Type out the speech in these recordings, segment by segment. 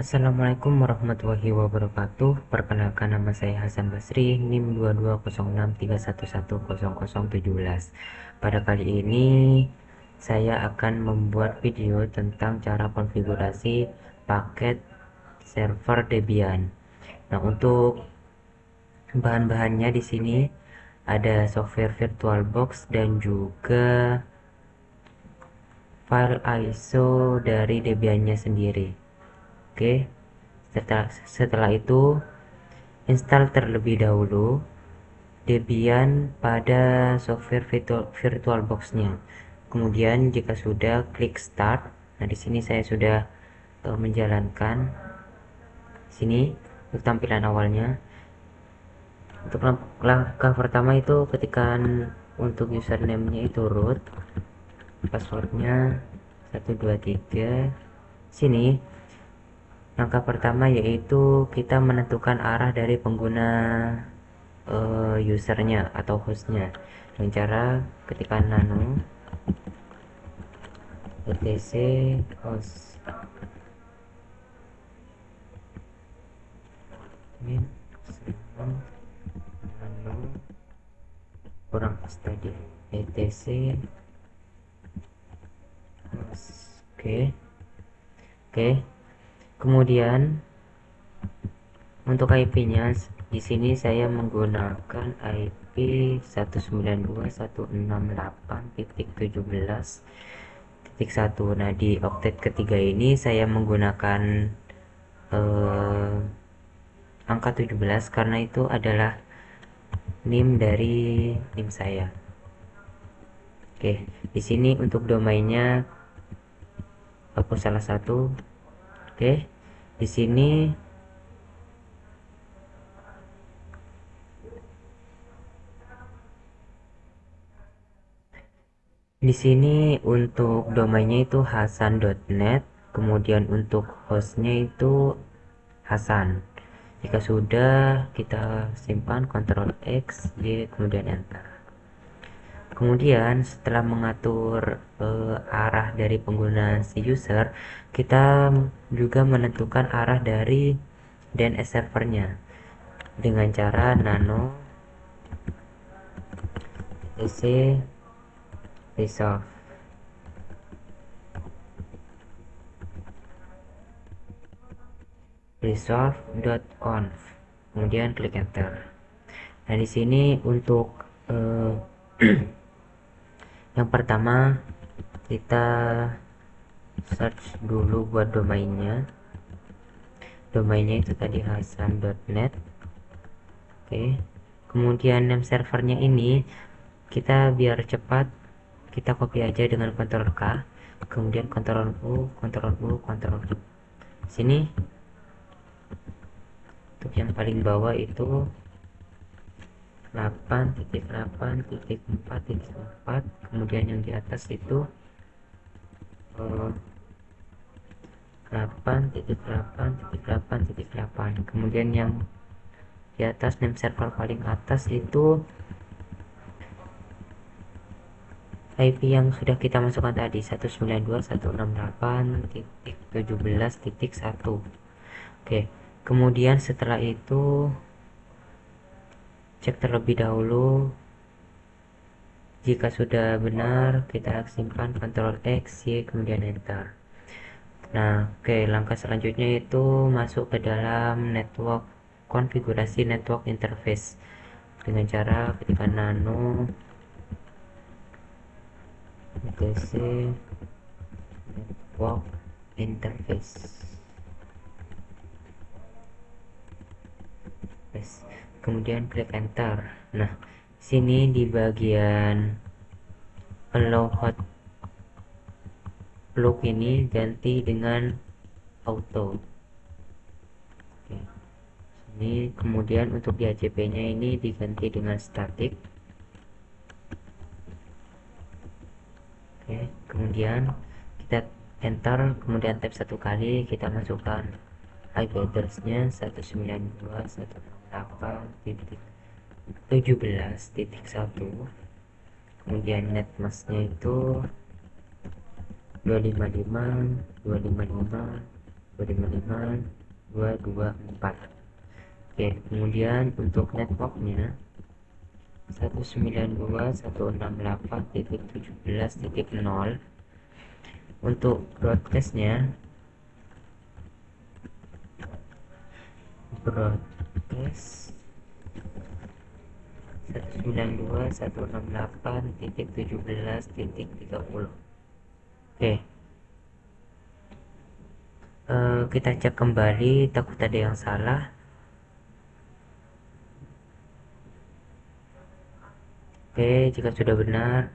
Assalamualaikum warahmatullahi wabarakatuh. Perkenalkan, nama saya Hasan Basri, NIM 220631100017. Pada kali ini saya akan membuat video tentang cara konfigurasi paket server Debian. Nah, untuk bahan-bahannya di sini ada software VirtualBox dan juga file ISO dari Debiannya sendiri. Oke, setelah itu install terlebih dahulu Debian pada software VirtualBox-nya. Kemudian jika sudah, klik start. Nah, di sini saya sudah menjalankan sini untuk tampilan awalnya. Untuk langkah pertama itu ketikkan untuk username-nya itu root, passwordnya 123. Sini langkah pertama yaitu kita menentukan arah dari pengguna usernya atau hostnya dengan cara ketikkan nano etc host nano kurang tadi etc host. Oke. Kemudian untuk IP-nya di sini saya menggunakan IP 192.168.17.1. Nah, di oktet ketiga ini saya menggunakan angka 17 karena itu adalah NIM dari NIM saya. Oke, di sini untuk domainnya hapus salah satu. Oke, di sini untuk domainnya itu hasan.net, kemudian untuk hostnya itu Hasan. Jika sudah, kita simpan Ctrl X, Y, kemudian enter. Kemudian setelah mengatur arah dari pengguna si user, kita juga menentukan arah dari DNS servernya dengan cara nano etc resolve. Resolve.conf, kemudian klik enter. Nah, di sini untuk yang pertama kita search dulu buat domainnya itu tadi hasan.net. Oke, kemudian name servernya ini kita biar cepat kita copy aja dengan Ctrl K, kemudian Ctrl U, Ctrl U, Ctrl V. Sini untuk yang paling bawah itu 8.8.4.4, kemudian yang di atas itu 8.8.8.8, kemudian yang di atas name server paling atas itu IP yang sudah kita masukkan tadi 192.168.17.1. Oke, kemudian setelah itu cek terlebih dahulu. Jika sudah benar, kita simpan Ctrl X, Y, kemudian enter. Nah, oke, langkah selanjutnya itu masuk ke dalam network, konfigurasi network interface dengan cara ketikkan nano etc network interface. Kemudian klik enter. Nah, sini di bagian allow hotplug ini ganti dengan auto. Oke. Sini kemudian untuk di ACP-nya ini diganti dengan static. Oke, kemudian kita enter, kemudian tab satu kali, kita masukkan IP address-nya 192.168.17.1, kemudian netmask-nya itu 255.255 255.224. Oke, kemudian untuk networknya 192.168.17.0. Untuk broadcast 192.168.17.30. Oke, kita cek kembali, takut ada yang salah. Oke, jika sudah benar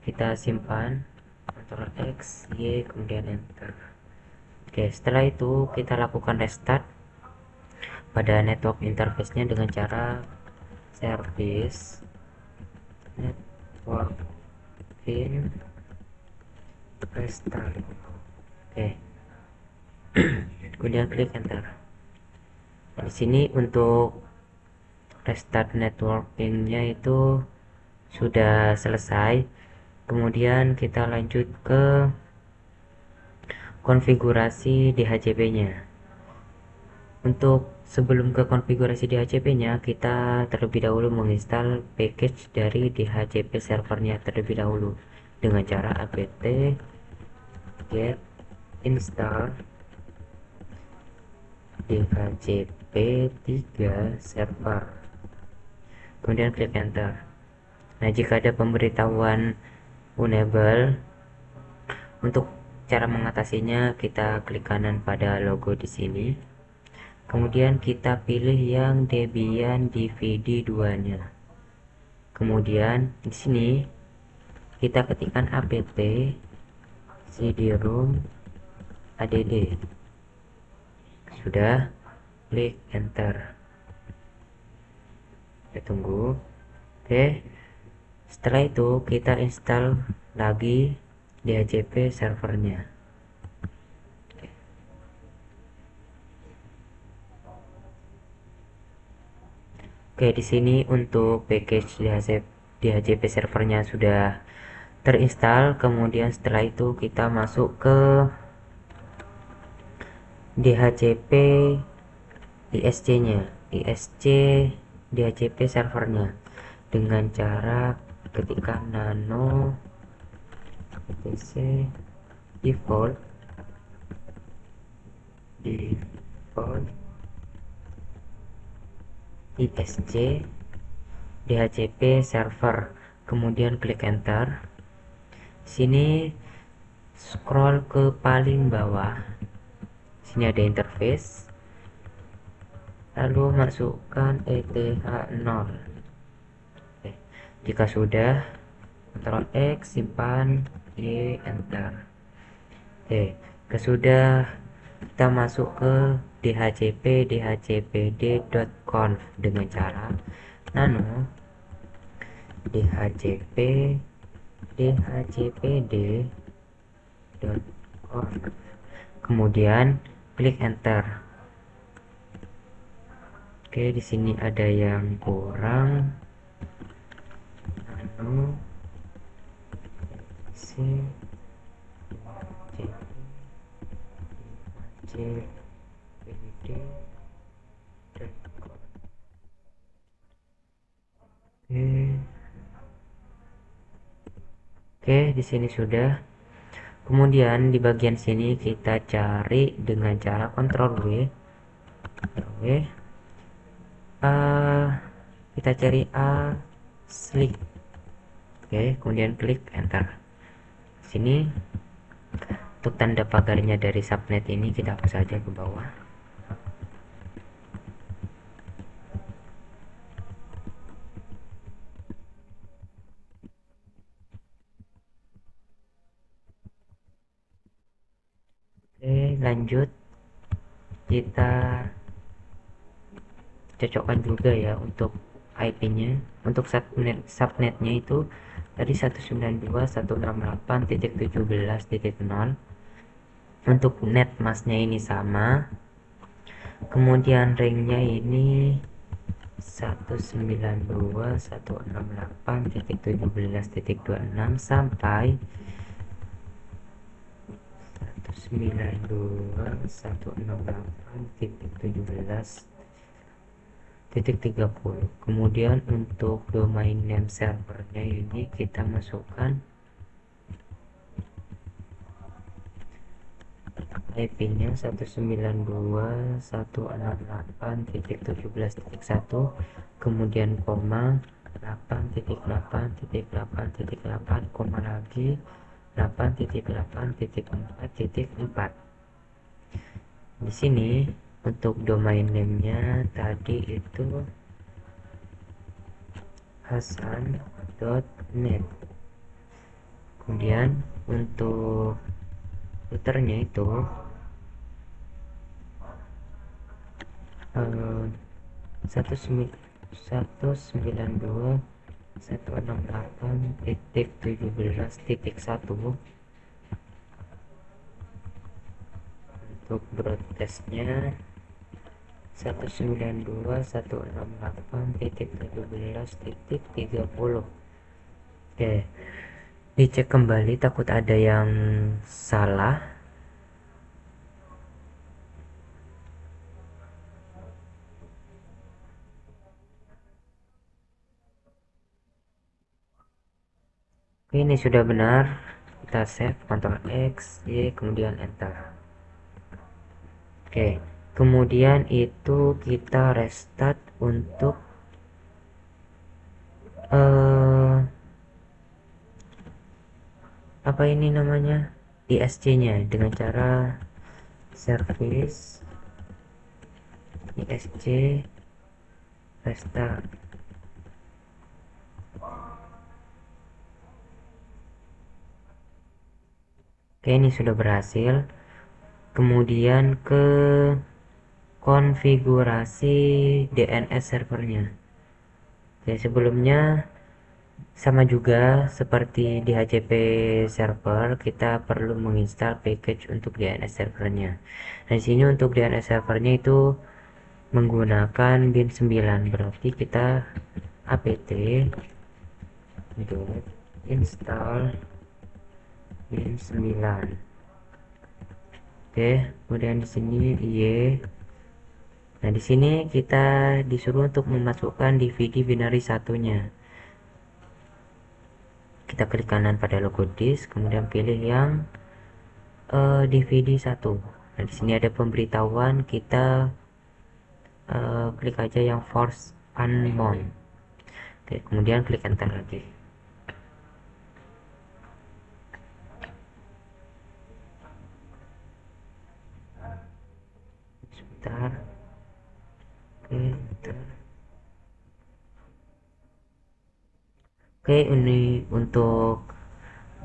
kita simpan, Ctrl X, Y, kemudian enter. Oke, setelah itu kita lakukan restart pada network interface-nya dengan cara service network in restart. Oke. Kemudian klik enter. Di sini untuk restart networking-nya itu sudah selesai. Kemudian kita lanjut ke konfigurasi DHCP-nya. Untuk sebelum ke konfigurasi DHCP-nya, kita terlebih dahulu menginstal package dari DHCP servernya terlebih dahulu dengan cara apt get install DHCP3 server, kemudian klik enter. Nah, jika ada pemberitahuan enable, untuk cara mengatasinya kita klik kanan pada logo di sini. Kemudian kita pilih yang Debian DVD 2-nya. Kemudian di sini kita ketikkan apt cd-rom add. Sudah, klik enter. Kita tunggu. Oke. Setelah itu kita install lagi DHCP servernya. Oke, di sini untuk package DHCP servernya sudah terinstall. Kemudian setelah itu kita masuk ke DHCP ISC-nya, ISC DHCP servernya dengan cara ketikkan nano etc default ISC DHCP server, kemudian klik enter. Sini scroll ke paling bawah, sini ada interface, lalu masukkan ETH0. Oke. Jika sudah, Ctrl X, simpan, Y, enter. Oke, sudah, kita masuk ke dhcpd.conf dengan cara nano dhcpd.conf, kemudian klik enter. Oke, di sini ada yang kurang. Nano Oke, di sini sudah. Kemudian di bagian sini kita cari dengan cara Ctrl W. Kita cari asleep. Oke, kemudian klik enter. Sini untuk tanda pagarnya dari subnet ini kita hapus saja ke bawah. Oke, lanjut kita cocokkan juga ya untuk IP-nya. Untuk subnetnya itu tadi 192.168.17.0. untuk net masnya ini sama, kemudian ringnya ini 192.168.17.26 sampai 192.168.17.30. Kemudian untuk domain name servernya ini kita masukkan IP-nya 192.168.17.1, kemudian koma 8.8.8.8, koma lagi 8.8.4.4. Di sini untuk domain name-nya tadi itu hasan.net. Kemudian untuk routernya itu 192.168.17.1. Untuk broadcastnya 192.168.17.30. Oke, dicek kembali takut ada yang salah. Oke, ini sudah benar. Kita save, Ctrl X, Y, kemudian enter. Oke, kemudian itu kita restart untuk apa ini namanya, ISC nya dengan cara service ISC restart. Oke, ini sudah berhasil. Kemudian ke konfigurasi DNS servernya. Oke, sebelumnya sama juga seperti di HCP server, kita perlu menginstal package untuk DNS servernya. Nah, di sini untuk DNS servernya itu menggunakan bin 9, berarti kita apt untuk install bin 9. Oke, kemudian di sini Y. Nah, di sini kita disuruh untuk memasukkan DVD binary satunya. Kita klik kanan pada logo disk, kemudian pilih yang DVD 1. Nah, di sini ada pemberitahuan, kita klik aja yang force unmount. Oke, kemudian klik enter lagi. Sebentar. Oke, ini untuk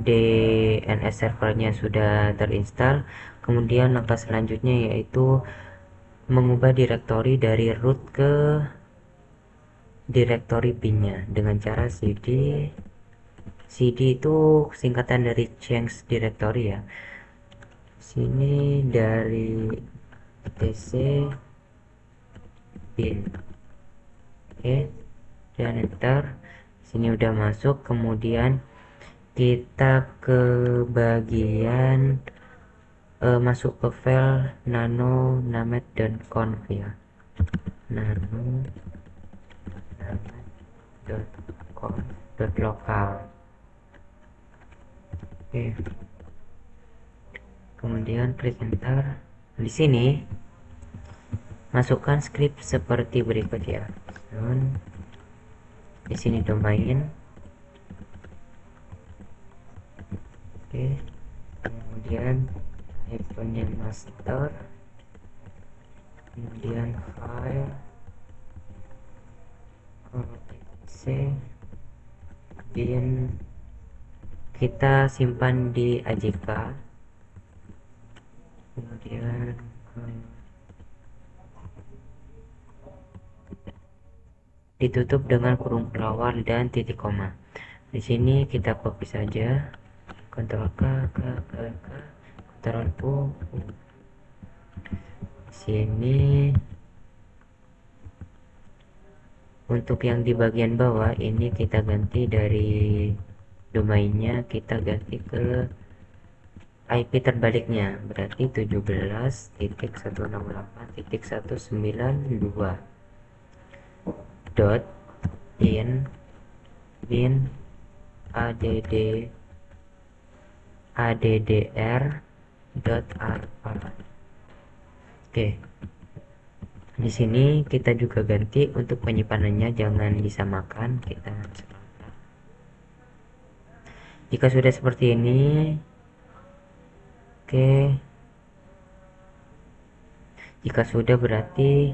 DNS servernya sudah terinstall. Kemudian langkah selanjutnya yaitu mengubah direktori dari root ke direktori bin-nya dengan cara cd itu singkatan dari change directory ya. Sini dari etc bin. Oke, dan enter. Sini udah masuk. Kemudian kita ke bagian masuk ke file nano named dan conf ya. Nano .conf.local. Oke. Kemudian klik enter. Di sini masukkan script seperti berikut ya. Di sini domain. Oke. Kemudian hyphennya master. Kemudian file C bin kita simpan di AJK. Kemudian ditutup dengan kurung pelawar dan titik koma. Di sini kita copy saja, Ctrl K, Ctrl U. Di sini untuk yang di bagian bawah ini kita ganti dari domainnya, kita ganti ke IP terbaliknya berarti 17.168.192 dot in bin add addr.rr. Oke, di sini kita juga ganti untuk penyimpanannya, jangan disamakan, kita jika sudah seperti ini. Oke, jika sudah berarti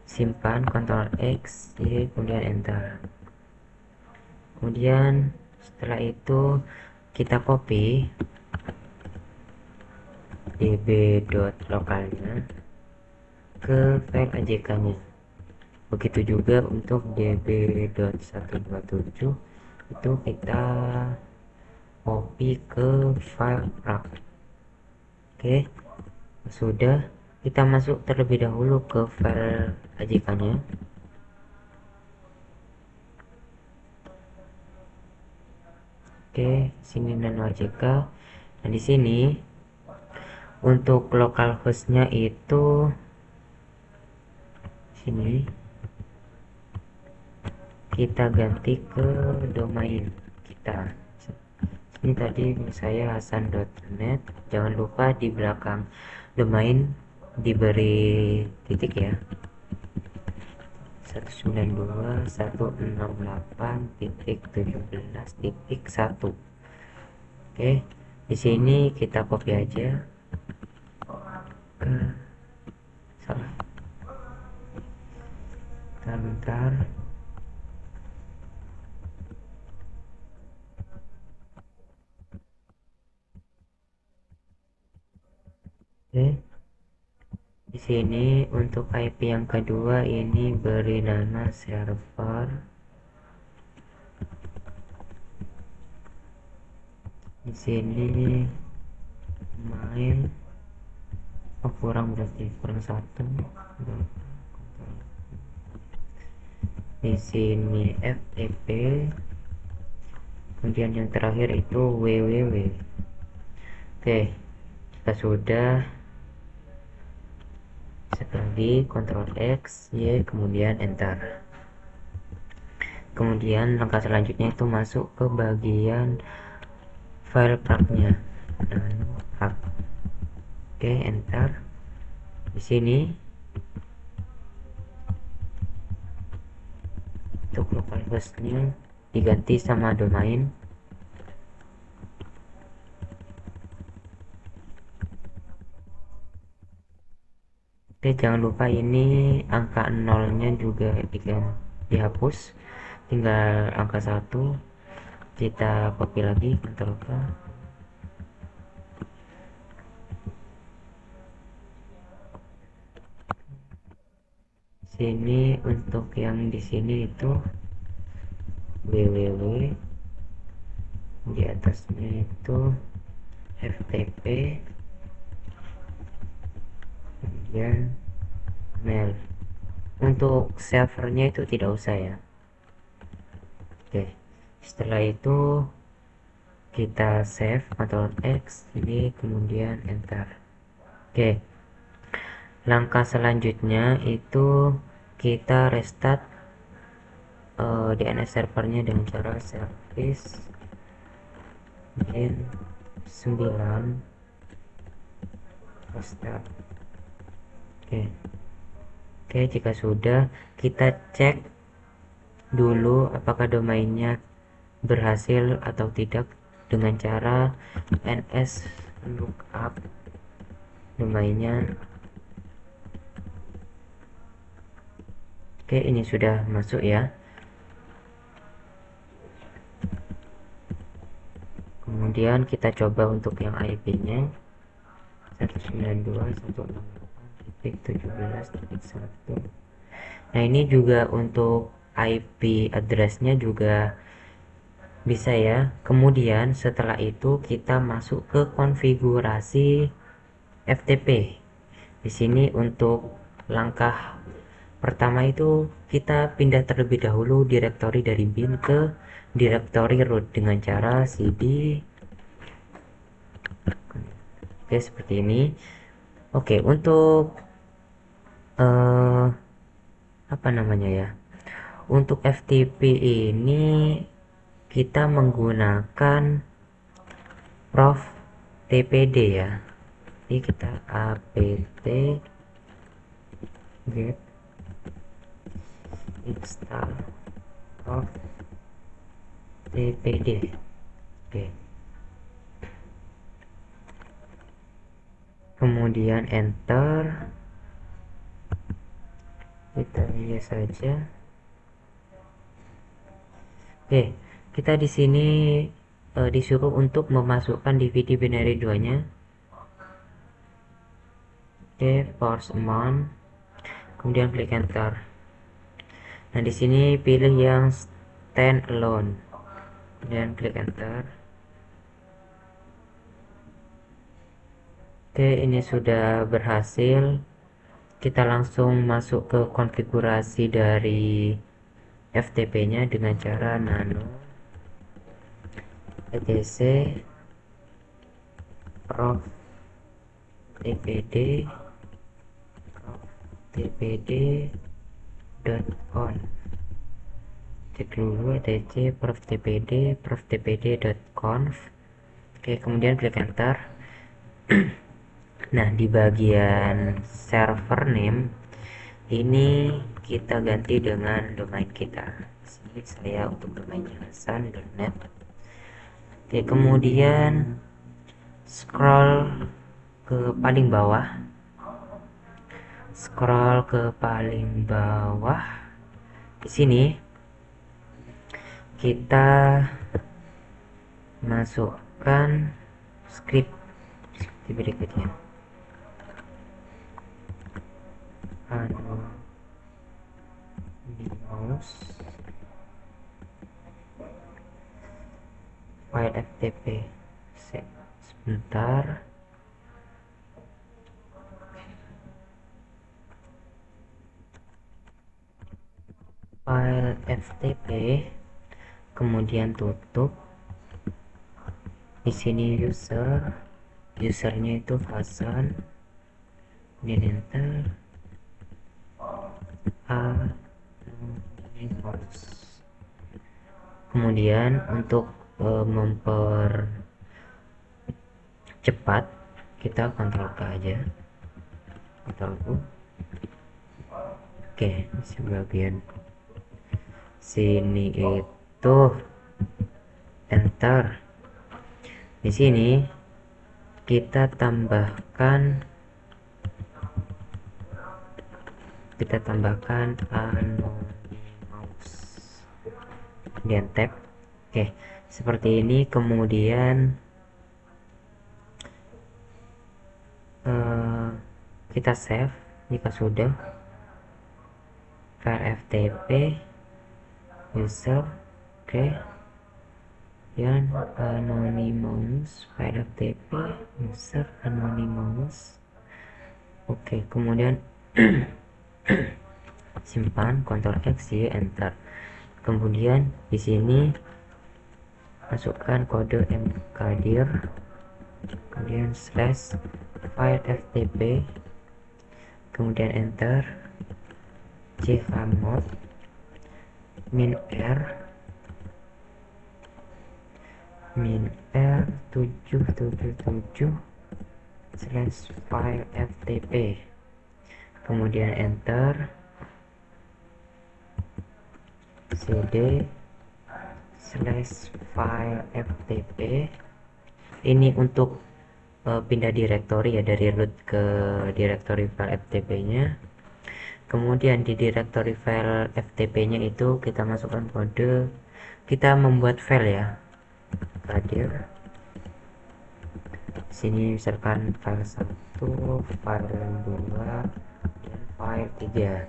simpan, Ctrl X, Y, kemudian enter. Kemudian setelah itu kita copy db.lokalnya ke file AJK nya. Begitu juga untuk db.127 itu kita copy ke file rak. Oke, sudah, kita masuk terlebih dahulu ke file AJK nya. Oke, sini nano AJK. Nah, di sini untuk localhost-nya itu sini kita ganti ke domain kita. Ini tadi saya hasan.net. Jangan lupa di belakang domain diberi titik ya. 192.168.17.1. Oke, di sini kita copy aja ke salah. Bentar. Oke. Di sini untuk IP yang kedua ini beri nama server. Di sini main. Oh, kurang berarti kurang satu. Di sini FTP. Kemudian yang terakhir itu www. Oke, jika sudah, sekali Ctrl X, Y, kemudian enter. Kemudian langkah selanjutnya itu masuk ke bagian file path-nya. Oke, enter. Di sini untuk localhost-nya diganti sama domain. Oke, jangan lupa ini angka 0-nya juga dihapus, tinggal angka 1. Kita copy lagi, Ctrl V. Sini untuk yang di sini itu www, di atasnya itu FTP, kemudian mail. Untuk servernya itu tidak usah ya. Oke, setelah itu kita save, Ctrl X, ini kemudian enter. Oke, langkah selanjutnya itu kita restart DNS servernya dengan cara service bin 9 restart. Oke, jika sudah, kita cek dulu apakah domainnya berhasil atau tidak dengan cara ns lookup domainnya. Oke, ini sudah masuk ya. Kemudian kita coba untuk yang IP-nya 192.168.17.1. Nah, ini juga untuk IP address-nya juga bisa ya. Kemudian setelah itu kita masuk ke konfigurasi FTP. Di sini untuk langkah pertama itu kita pindah terlebih dahulu direktori dari bin ke direktori root dengan cara cd Oke, seperti ini. Oke, untuk apa namanya ya, untuk FTP ini kita menggunakan prof tpd ya. Jadi kita apt get install prof tpd. Oke, kemudian enter, kita yes saja. Oke, kita di sini disuruh untuk memasukkan DVD binary 2 nya. Oke, force amount, kemudian klik enter. Nah, di sini pilih yang stand alone, kemudian klik enter. Oke, ini sudah berhasil. Kita langsung masuk ke konfigurasi dari FTP nya dengan cara nano etc prof tpd tpd.on. cek dulu etc prof tpd.conf. Oke, kemudian klik enter. Nah, di bagian server name ini kita ganti dengan domain kita. Sini saya untuk domainnya hasan.net. Oke, kemudian scroll ke paling bawah, di sini kita masukkan script seperti berikutnya. Anonymous file ftp. Sebentar. File ftp, kemudian tutup. Di sini usernya itu Hasan, kemudian enter. Anonymous. Kemudian untuk mempercepat, kita Ctrl K aja, Ctrl U. Oke, di bagian sini itu enter. Di sini kita tambahkan anonymous, kemudian tab. Oke, seperti ini. Kemudian kita save jika sudah. File ftp user. Oke, dan anonymous file ftp user anonymous. Oke, kemudian simpan, Ctrl X Y enter. Kemudian di sini masukkan kode mkdir, kemudian slash file ftp, kemudian enter. chmod -r 777/file ftp, kemudian enter. cd/file ftp. Ini untuk pindah direktori ya, dari root ke direktori file ftp nya. Kemudian di direktori file ftp nya itu kita masukkan kode, kita membuat file ya, hadir. Sini misalkan file 1, file 2, dan file 3.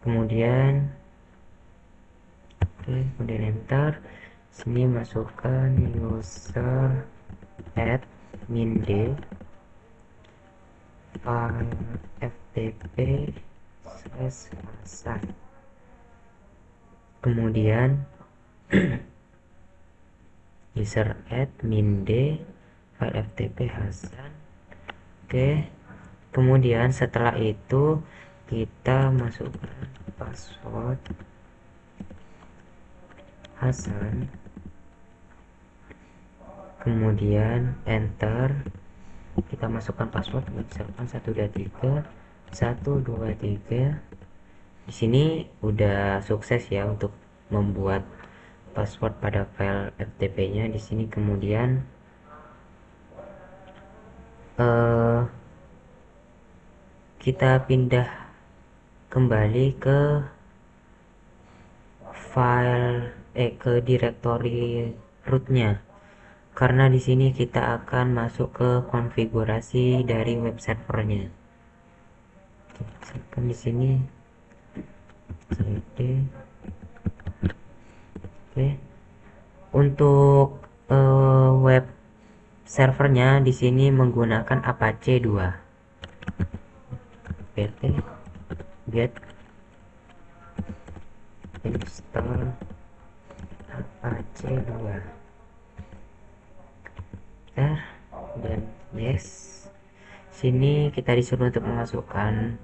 Kemudian kemudian enter. Sini masukkan user admin d file ftp /hasan. Kemudian user admin d file ftp hasan Oke, kemudian setelah itu kita masukkan password Hasan, kemudian enter. Kita masukkan password, misalkan 123 123. Di sini udah sukses ya untuk membuat password pada file FTP-nya. Di sini kemudian kita pindah kembali ke file ke directory rootnya, karena di sini kita akan masuk ke konfigurasi dari web servernya. Misalkan di sini cd. Oke, untuk web servernya di sini menggunakan Apache 2. pt get install Apache 2 dan yes. Sini kita disuruh untuk memasukkan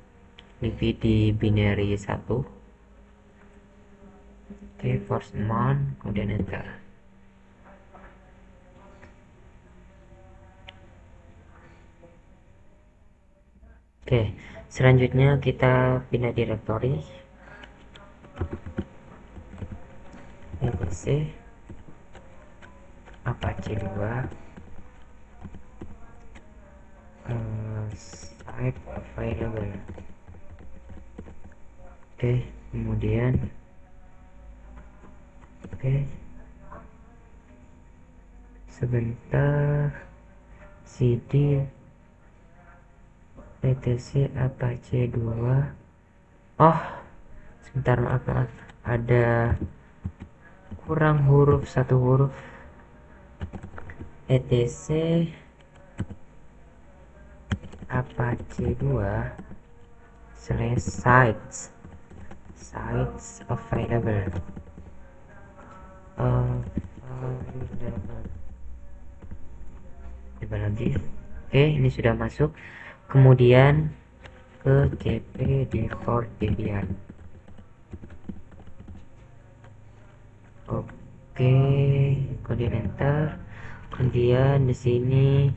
di binary 1. Oke, force mount, kemudian enter. Oke, selanjutnya kita pindah directory etc Apache 2 site available. Oke, kemudian sebentar, cd etc Apache 2. Oh, sebentar, maaf, ada kurang satu huruf. etc Apache 2 /sites available. Coba lagi. Oke, ini sudah masuk. Kemudian ke cp default Debian. Oke, kemudian enter. Kemudian di sini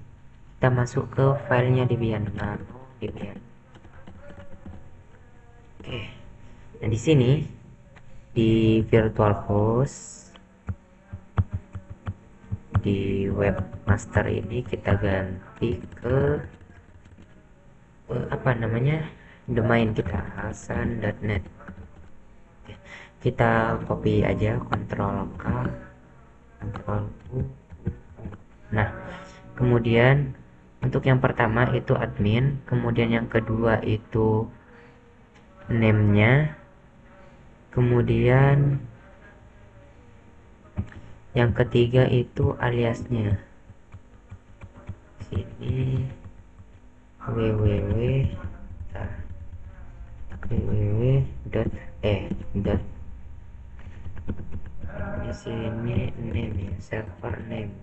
kita masuk ke filenya Debian, nano Debian. Oke, nah di sini di virtual host di webmaster ini kita ganti ke apa namanya, domain kita hasan.net. Kita copy aja, Ctrl K, Ctrl U. Nah, kemudian untuk yang pertama itu admin, kemudian yang kedua itu name-nya, kemudian yang ketiga itu aliasnya. Sini www di sini name ya, server name.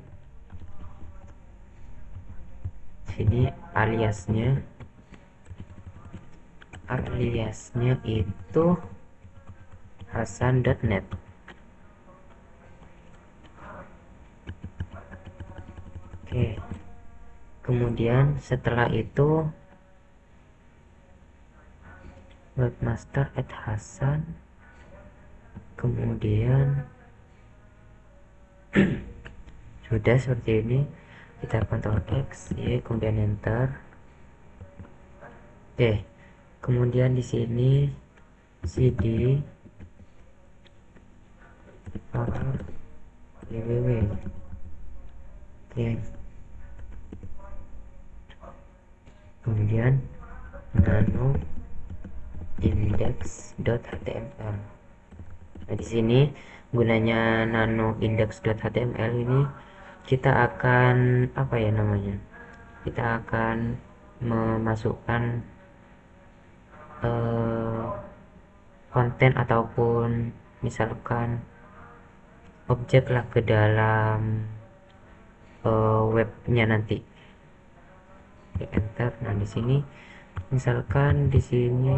Sini aliasnya itu hasan.net. Oke, kemudian setelah itu webmaster@hasan, kemudian sudah seperti ini. Kita Ctrl X, Y, kemudian enter. Oke, kemudian di sini cd www. Oke, kemudian nano index.html. Nah, di sini gunanya nano index.html ini kita akan apa ya namanya? Kita akan memasukkan konten ataupun misalkan objek lah ke dalam webnya nanti. klik enter. Nah di sini misalkan di sini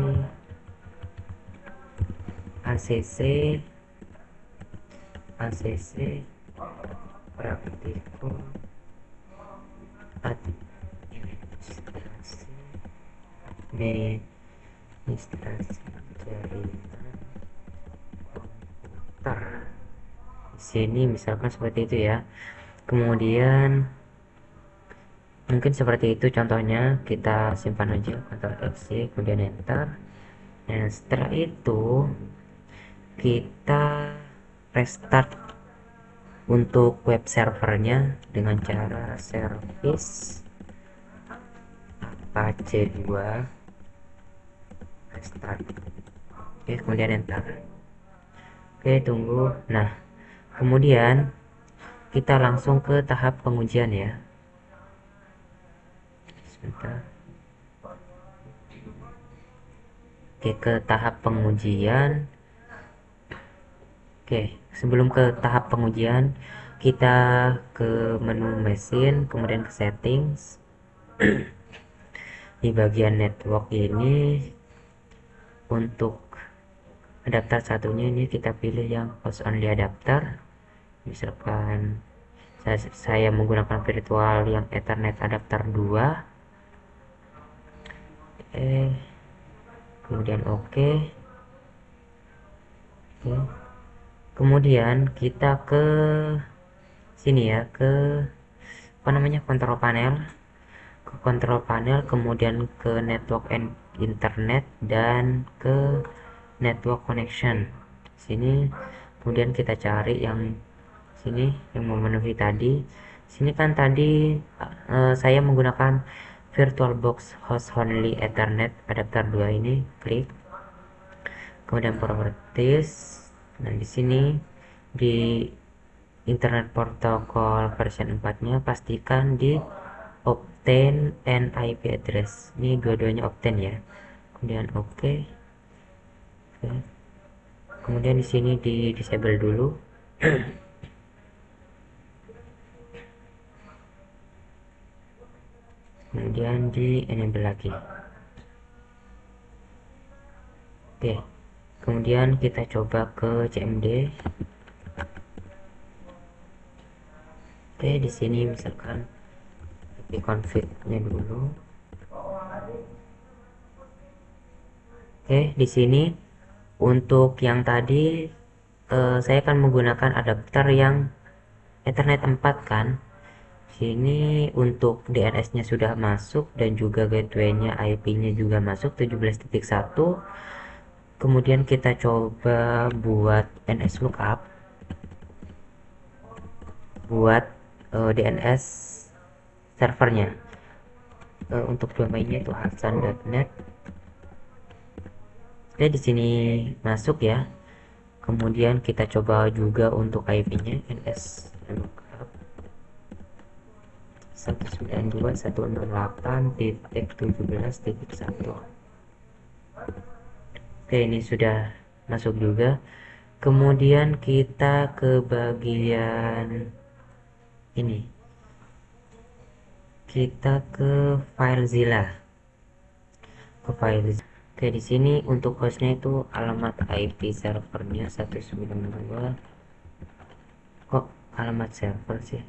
acc praktikum administrasi jaringan komputer. Di sini misalkan seperti itu ya. Kemudian mungkin seperti itu contohnya, kita simpan aja, Ctrl F kemudian enter. Nah setelah itu kita restart untuk web servernya dengan cara service apache 2 restart. Oke, kemudian enter. Oke, tunggu. Nah kemudian kita langsung ke tahap pengujian ya. Sebentar. Oke, ke tahap pengujian. Oke, sebelum ke tahap pengujian, kita ke menu mesin, kemudian ke settings. Di bagian network ini, untuk adapter satunya ini kita pilih yang host only adapter. Misalkan saya menggunakan virtual yang Ethernet adapter 2. Kemudian oke. Kemudian kita ke sini ya, ke apa namanya, kontrol panel, kemudian ke network and internet, dan ke network connection. Sini kemudian kita cari yang sini yang memenuhi tadi. Sini kan tadi saya menggunakan VirtualBox host only Ethernet adapter 2 ini, klik kemudian properties. Nah di sini di Internet Protocol version 4-nya pastikan di obtain and IP address. Ini dua-duanya obtain ya. Kemudian oke. Kemudian di sini di disable dulu. Kemudian di enable lagi. Oke. Kemudian kita coba ke CMD. Oke, di sini misalkan IP config-nya dulu. Oke, di sini untuk yang tadi saya akan menggunakan adapter yang Ethernet 4 kan. Sini untuk DNS-nya sudah masuk dan juga gateway-nya, IP-nya juga masuk 17.1. Kemudian kita coba buat NS lookup buat DNS servernya. Untuk domainnya itu hasan.net. Oke, di sini masuk ya. Kemudian kita coba juga untuk IP-nya NS lookup 192.168.17.1. Oke, ini sudah masuk juga. Kemudian kita ke bagian ini, kita ke FileZilla. Oke, di sini untuk hostnya itu alamat IP servernya 192. Kok alamat server sih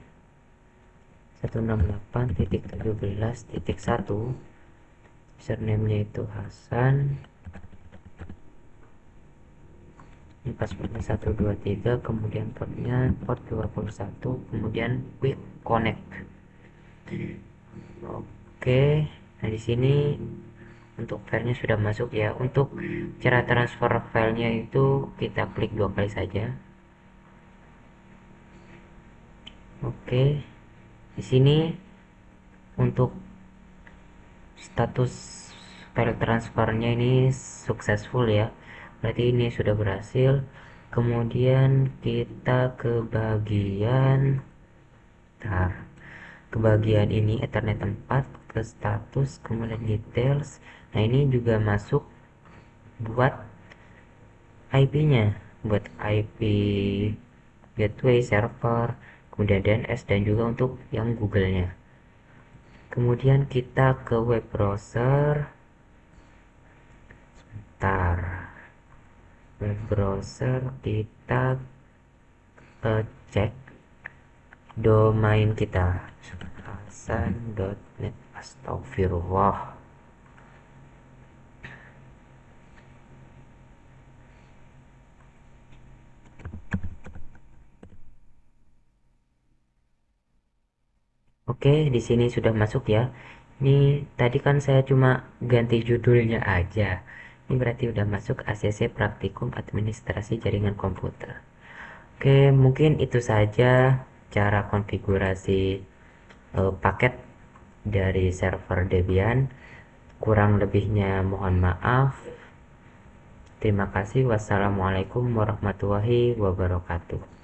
168.17.1. Username-nya itu Hasan. Ini passwordnya 123, kemudian portnya port 21, kemudian quick connect. Oke, nah di sini untuk filenya sudah masuk ya. Untuk cara transfer filenya itu kita klik 2 kali saja. Oke, di sini untuk status file transfernya ini successful ya, berarti ini sudah berhasil. Kemudian kita ke bagian ini Ethernet 4, ke status, kemudian details. Nah ini juga masuk buat IP-nya, buat IP gateway server, kemudian DNS, dan juga untuk yang Google-nya. Kemudian kita ke web browser. Sebentar. Web browser kita cek domain kita hasan.net. Astagfirullah. Oke, di sini sudah masuk ya. Ini tadi kan saya cuma ganti judulnya aja. Ini berarti udah masuk ACC Praktikum Administrasi Jaringan Komputer. Oke, mungkin itu saja cara konfigurasi paket dari server Debian. Kurang lebihnya mohon maaf. Terima kasih. Wassalamualaikum warahmatullahi wabarakatuh.